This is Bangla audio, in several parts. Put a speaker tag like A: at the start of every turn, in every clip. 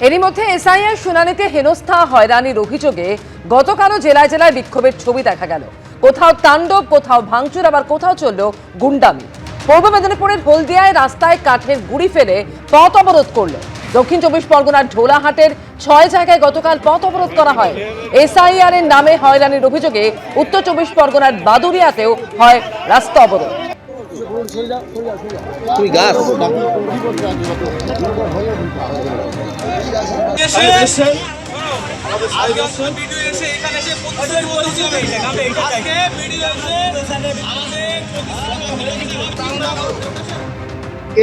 A: এরই মধ্যে এসআইআর শুনানিতে হেনস্থা হয়রানির অভিযোগে গতকালও জেলায় জেলায় বিক্ষোভের ছবি দেখা গেল। কোথাও তাণ্ডব, কোথাও ভাঙচুর, আবার কোথাও চলল গুন্ডামি। পূর্ব মেদিনীপুরের হলদিয়ায় রাস্তায় কাঠের গুঁড়ি ফেলে পথ অবরোধ করল। দক্ষিণ চব্বিশ পরগনার ঢোলাহাটের 6 জায়গায় গতকাল পথ অবরোধ করা হয়। এসআইআর এর নামে হয়রানির অভিযোগে উত্তর চব্বিশ পরগনার বাদুরিয়াতেও হয় রাস্তা অবরোধ।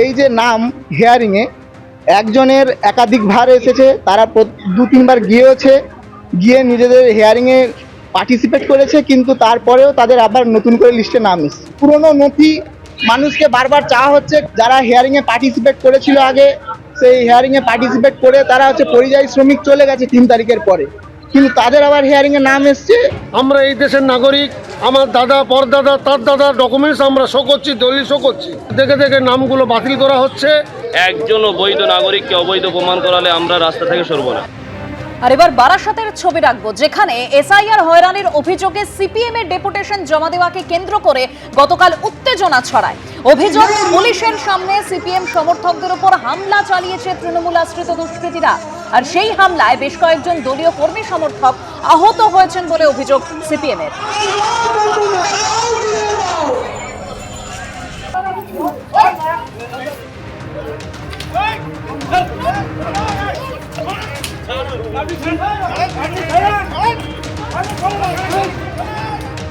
B: এই যে নাম হিয়ারিং এ একজনের একাধিকবার এসেছে, তারা 2-3 বার গিয়ে নিজেদের হিয়ারিং এ পার্টিসিপেট করেছে, কিন্তু তারপরেও তাদের আবার নতুন করে লিস্টে নাম এসেছে। পুরনো নথি মানুষকে বারবার চাওয়া হচ্ছে। যারা হিয়ারিং এ পার্টিসিপেট করেছিল আগে, সেই হিয়ারিং এ পার্টিসিপেট করে তারা পরিযায়ী শ্রমিক চলে গেছে 3 তারিখের পরে, কিন্তু তাদের আবার হিয়ারিং এ নাম এসছে।
C: আমরা এই দেশের নাগরিক, আমার দাদা, পরদাদা, তার দাদা ডকুমেন্টস আমরা শো করছি, দলিল শো করছি, দেখে দেখে নামগুলো বাতিল করা হচ্ছে।
D: একজন বৈধ নাগরিককে অবৈধ প্রমাণ করালে আমরা রাস্তা থেকে সরব না।
E: আর এবার বারাসাতের ছবি রাখবো, যেখানে এসআইআর হয়রানির অভিযোগে সিপিএম এর ডেপুটেশন জমা দেওয়াকে কেন্দ্র করে গতকাল উত্তেজনা ছড়ায়। অভিযোগ, পুলিশের সামনে সিপিএম সমর্থকদের উপর হামলা চালিয়েছে তৃণমূল আশ্রিত দুষ্কৃতীরা। আর সেই হামলায় বেশ কয়েকজন দলীয় কর্মী সমর্থক আহত হয়েছেন বলে অভিযোগ সিপিএম এর।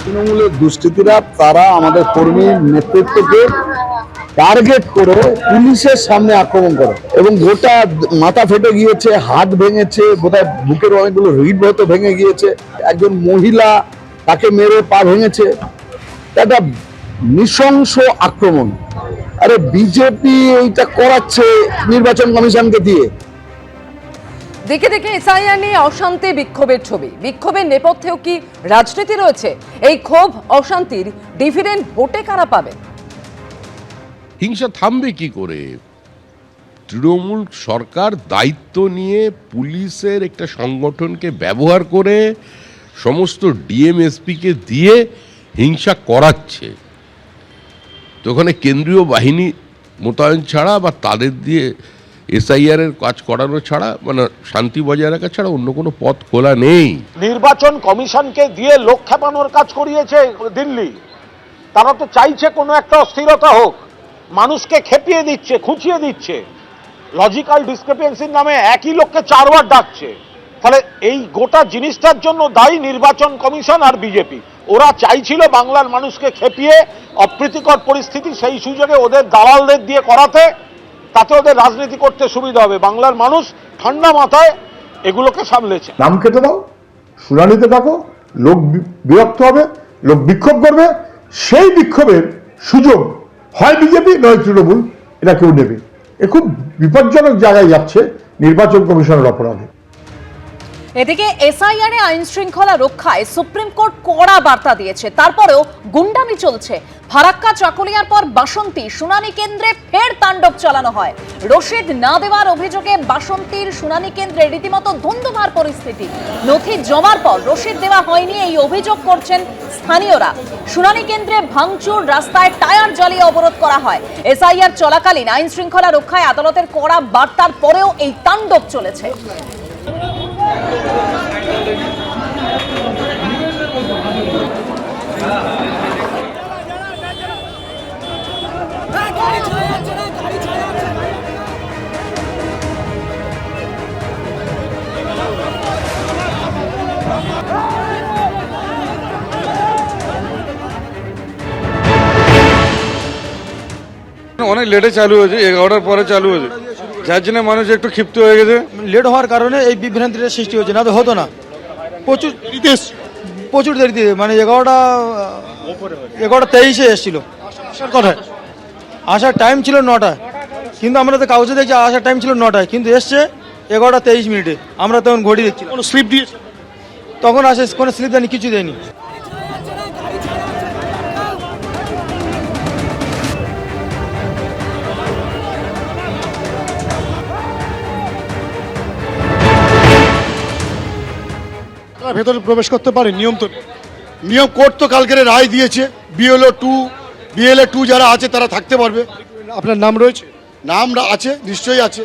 F: তৃণমূলের দুষ্কৃতীরা তারা আমাদের কর্মীর নেতৃত্বকে টার্গেট করে পুলিশের সামনে আক্রমণ করে এবং গোটা মাথা ফেটে গিয়েছে, হাত ভেঙেছে, বোধহয় বুকের অনেকগুলো রিড হয়তো ভেঙে গিয়েছে। একজন মহিলা, তাকে মেরে পা ভেঙেছে। একটা নৃশংস আক্রমণ। আরে বিজেপি এইটা করাচ্ছে নির্বাচন কমিশনকে দিয়ে।
A: দেখে দেখে এসআইআর নিয়ে অশান্তি, বিক্ষোভের ছবি। বিক্ষোভের নেপথ্যেও কি রাজনীতি রয়েছে? এই ক্ষোভ, অশান্তির ডিভিডেন্ড ভোটে কারা পাবে?
G: হিংসা থামবে কি করে? তৃণমূল সরকার দায়িত্ব নিয়ে পুলিশের একটা সংগঠনকে ব্যবহার করে সমস্ত ডিএমএসপিকে দিয়ে হিংসা করাচ্ছে। তো ওখানে কেন্দ্রীয় বাহিনী মোতায়েন ছাড়া বা তাদের দিয়ে এসআইআর এর কাজ করানো ছাড়া, মানে শান্তি বজায় রাখা ছাড়া অন্য কোনো পথ খোলা নেই।
H: নির্বাচন কমিশনকে দিয়ে লোক খেপানোর কাজ করিয়েছে দিল্লি। তারা তো চাইছে কোনো একটা অস্থিরতা হোক, মানুষকে খেপিয়ে দিচ্ছে, খুঁচিয়ে দিচ্ছে। লজিক্যাল ডিসক্রিপেন্সির নামে একই লোককে 4 বার ডাকছে। ফলে এই গোটা জিনিসটার জন্য দায়ী নির্বাচন কমিশন আর বিজেপি। ওরা চাইছিল বাংলার মানুষকে খেপিয়ে অপ্রীতিকর পরিস্থিতি সেই সুযোগে ওদের দালালদের দিয়ে করাতে, তাতে ওদের রাজনীতি করতে সুবিধা হবে। বাংলার মানুষ ঠান্ডা মাথায় এগুলোকে সামলেছে।
I: নাম কেটে দাও, শুনানিতে থাকো, লোক বিরক্ত হবে, লোক বিক্ষোভ করবে। সেই বিক্ষোভের সুযোগ হয় বিজেপি নয় তৃণমূল, এটা কেউ নেবে। এ খুব বিপজ্জনক জায়গায় যাচ্ছে নির্বাচন কমিশনের অপরাধে।
E: এদিকে এসআইআর এ আইন শৃঙ্খলা রক্ষায় সুপ্রিম কোর্ট কড়া বার্তা দিয়েছে। তারপরেও গুন্ডামি চলছে। ফারাক্কা চাকুলিয়ার পর বাসন্তী শুনানি কেন্দ্রে ফের তাণ্ডব চালানো হয়। রসিদ না দেওয়ার অভিযোগে বাসন্তীর শুনানি কেন্দ্রে রীতিমতো ধুন্ধুমার পরিস্থিতি। নথি জমার পর রসিদ দেওয়া হয়নি এই অভিযোগ করছেন স্থানীয়রা। শুনানি কেন্দ্রে ভাঙচুর, রাস্তায় টায়ার জ্বালিয়ে অবরোধ করা হয়। এসআইআর চলাকালীন আইন শৃঙ্খলা রক্ষায় আদালতের কড়া বার্তার পরেও এই তাণ্ডব চলেছে।
C: অনেক লেটে চালু হয়েছে, 11টার পরে চালু হয়েছে, যার জন্য মানুষ একটু ক্ষিপ্ত হয়ে গেছে।
J: লেট হওয়ার কারণে এই বিভ্রান্তিটা সৃষ্টি হচ্ছে, না তো হতো না। প্রচুর দেরিতে, মানে 11:23 এসেছিল। আসার টাইম ছিল 9টায়, কিন্তু আমরা তো কাগজে দেখছি আসার টাইম ছিল 9টায়, কিন্তু এসছে 11:23। আমরা তখন ঘড়ি দেখছি। কোনো স্লিপ দিয়েছে? তখন আসে কোনো স্লিপ দেয়নি, কিছু দেয়নি।
C: ভেতরে প্রবেশ করতে পারে? নিয়ম তো নেই। নিয়ম কোর্ট তো কালকের রায় দিয়েছে, বিএলএ 2 যারা আছে তারা থাকতে পারবে। আপনার নাম রয়েছে? নাম আছে, নিশ্চয়ই আছে।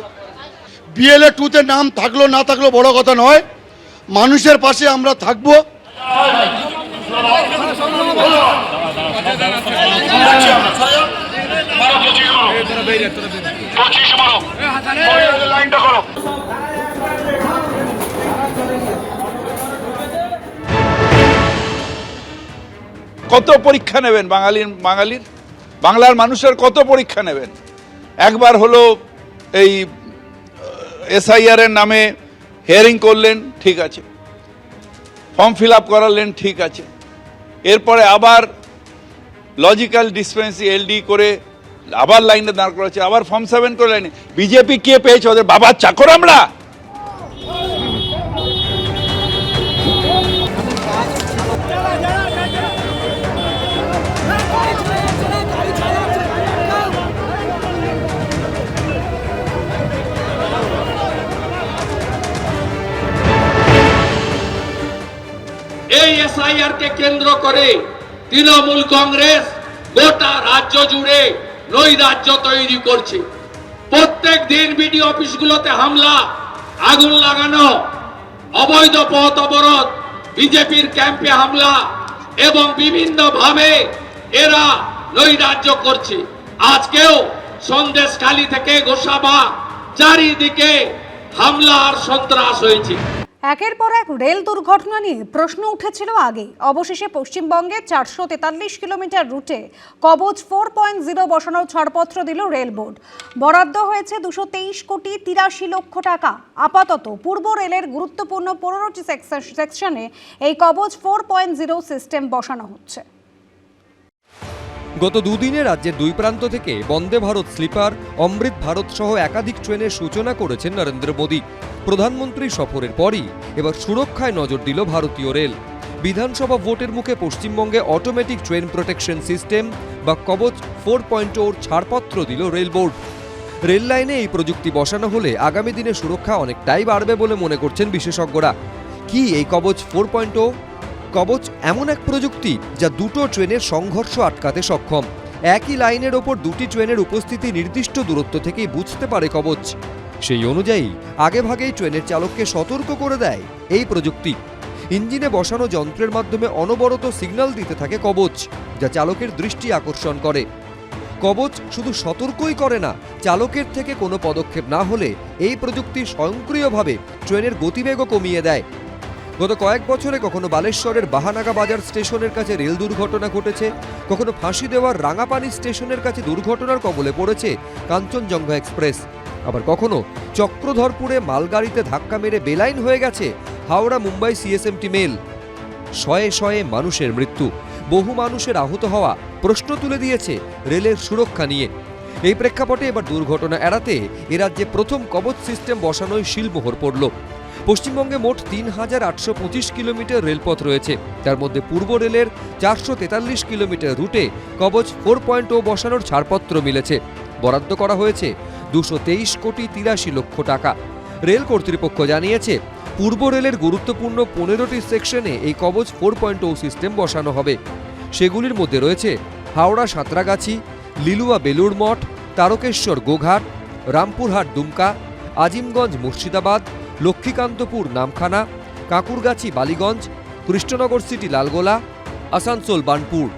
C: বিএলএ 2-তে নাম থাকলো না থাকলো বড় কথা নয়, মানুষের পাশে আমরা থাকবো।
K: কত পরীক্ষা নেবেন বাংলার মানুষের কত পরীক্ষা নেবেন? একবার হলো এই এসআইআর এর নামে হিয়ারিং করলেন, ঠিক আছে, ফর্ম ফিল আপ করালেন, ঠিক আছে, এরপরে আবার লজিক্যাল ডিসপেন্সি এলডি করে আবার লাইনে দাঁড় করেছে, আবার ফর্ম 7 করে লাইনে। বিজেপি কে পেয়েছে? ওদের বাবার চাকর আমরা?
L: এই এসআইআর কে কেন্দ্র করে তৃণমূল কংগ্রেস গোটা রাজ্য জুড়ে নৈরাজ্য তৈরি করছে। প্রত্যেক দিন বিডিও অফিসগুলোতে হামলা, আগুন লাগানো, অবৈধ পথ অবরোধ, বিজেপির ক্যাম্পে হামলা এবং বিভিন্ন ভাবে এরা নৈরাজ্য করছে। আজকেও সন্দেশখালী থেকে গোসাবা চারিদিকে হামলা আর সন্ত্রাস হয়েছে।
M: একের পর এক রেল দুর্ঘটনা নিয়ে প্রশ্ন উঠেছিল আগে। অবশেষে পশ্চিমবঙ্গে 443 কিলোমিটার রুটে কবচ 4.0 বসানোর ছাড়পত্র দিল রেল বোর্ড। বরাদ্দ হয়েছে 223 কোটি 83 লক্ষ টাকা। আপাতত পূর্ব রেলের গুরুত্বপূর্ণ 15টি সেকশনে এই কবচ 4.0 সিস্টেম বসানো হচ্ছে।
N: গত দুদিনে রাজ্যের দুই প্রান্ত থেকে বন্দে ভারত স্লিপার, অমৃত ভারত সহ একাধিক ট্রেনের সূচনা করেছেন নরেন্দ্র মোদী। প্রধানমন্ত্রী সফরের পরই এবার সুরক্ষায় নজর দিল ভারতীয় রেল। বিধানসভা ভোটের মুখে পশ্চিমবঙ্গে অটোমেটিক ট্রেন প্রোটেকশন সিস্টেম বা কবচ 4.0 ছাড়পত্র দিল রেল বোর্ড। রেল লাইনে এই প্রযুক্তি বসানো হলে আগামী দিনে সুরক্ষা অনেকটাই বাড়বে বলে মনে করছেন বিশেষজ্ঞরা। কি এই কবচ 4.0? কবচ এমন এক প্রযুক্তি যা দুটো ট্রেনের সংঘর্ষ আটকাতে সক্ষম। একই লাইনের ওপর দুটি ট্রেনের উপস্থিতি নির্দিষ্ট দূরত্ব থেকেই বুঝতে পারে কবচ। সেই অনুযায়ী আগেভাগেই ট্রেনের চালককে সতর্ক করে দেয় এই প্রযুক্তি। ইঞ্জিনে বসানো যন্ত্রের মাধ্যমে অনবরত সিগন্যাল দিতে থাকে কবচ, যা চালকের দৃষ্টি আকর্ষণ করে। কবচ শুধু সতর্কই করে না, চালকের থেকে কোনো পদক্ষেপ না হলে এই প্রযুক্তি স্বয়ংক্রিয়ভাবে ট্রেনের গতিবেগও কমিয়ে দেয়। গত কয়েক বছরে কখনো বালেশ্বরের বাহানাগা বাজার স্টেশনের কাছে রেল দুর্ঘটনা ঘটেছে, কখনো ফাঁসি দেওয়ার রাঙাপানি স্টেশনের কাছে দুর্ঘটনার কবলে পড়েছে কাঞ্চনজঙ্ঘা এক্সপ্রেস, আবার কখনো চক্রধরপুরে মালগাড়িতে ধাক্কা মেরে বেলাইন হয়ে গেছে হাওড়া মুম্বাই সিএসএমটি মেল। শয়ে শয়ে মানুষের মৃত্যু, বহু মানুষের আহত হওয়া প্রশ্ন তুলে দিয়েছে রেলের সুরক্ষা নিয়ে। এই প্রেক্ষাপটে এবার দুর্ঘটনা এড়াতে এ রাজ্যে প্রথম কবচ সিস্টেম বসানোয় শিলমোহর পড়ল। পশ্চিমবঙ্গে মোট 3825 কিলোমিটার রেলপথ রয়েছে, তার মধ্যে পূর্ব রেলের 443 কিলোমিটার রুটে কবচ 4.0 বসানোর ছাড়পত্র মিলেছে। বরাদ্দ করা হয়েছে 223 কোটি 83 লক্ষ টাকা। রেল কর্তৃপক্ষ জানিয়েছে পূর্ব রেলের গুরুত্বপূর্ণ 15টি সেকশনে এই কবচ 4.0 সিস্টেম বসানো হবে। সেগুলির মধ্যে রয়েছে হাওড়া সাঁতরাগাছি, লিলুয়া বেলুড় মঠ, তারকেশ্বর গোঘাট, রামপুরহাট দুমকা, আজিমগঞ্জ মুর্শিদাবাদ, লক্ষ্মীকান্তপুর নামখানা, কাঁকুরগাছি বালিগঞ্জ, কৃষ্ণনগর সিটি লালগোলা, আসানসোল বার্নপুর।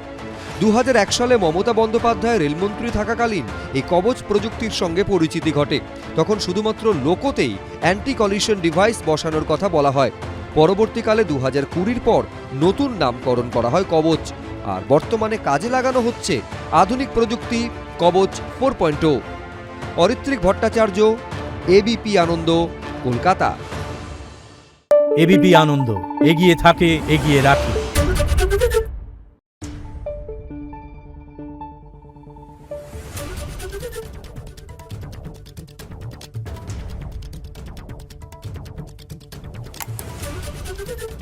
N: 2001 সালে মমতা বন্দ্যোপাধ্যায় রেলমন্ত্রী থাকাকালীন এই কবচ প্রযুক্তির সঙ্গে পরিচিতি ঘটে। তখন শুধুমাত্র লোকোতেই অ্যান্টি কলিশন ডিভাইস বসানোর কথা বলা হয়। পরবর্তীকালে 2020 পর নতুন নামকরণ করা হয় কবচ, আর বর্তমানে কাজে লাগানো হচ্ছে আধুনিক প্রযুক্তি কবচ 4.0। অরিত্রিক ভট্টাচার্য, এবিপি আনন্দ, কলকাতা।
O: এবিপি আনন্দ, এগিয়ে থাকে, এগিয়ে রাখে।
M: Thank you.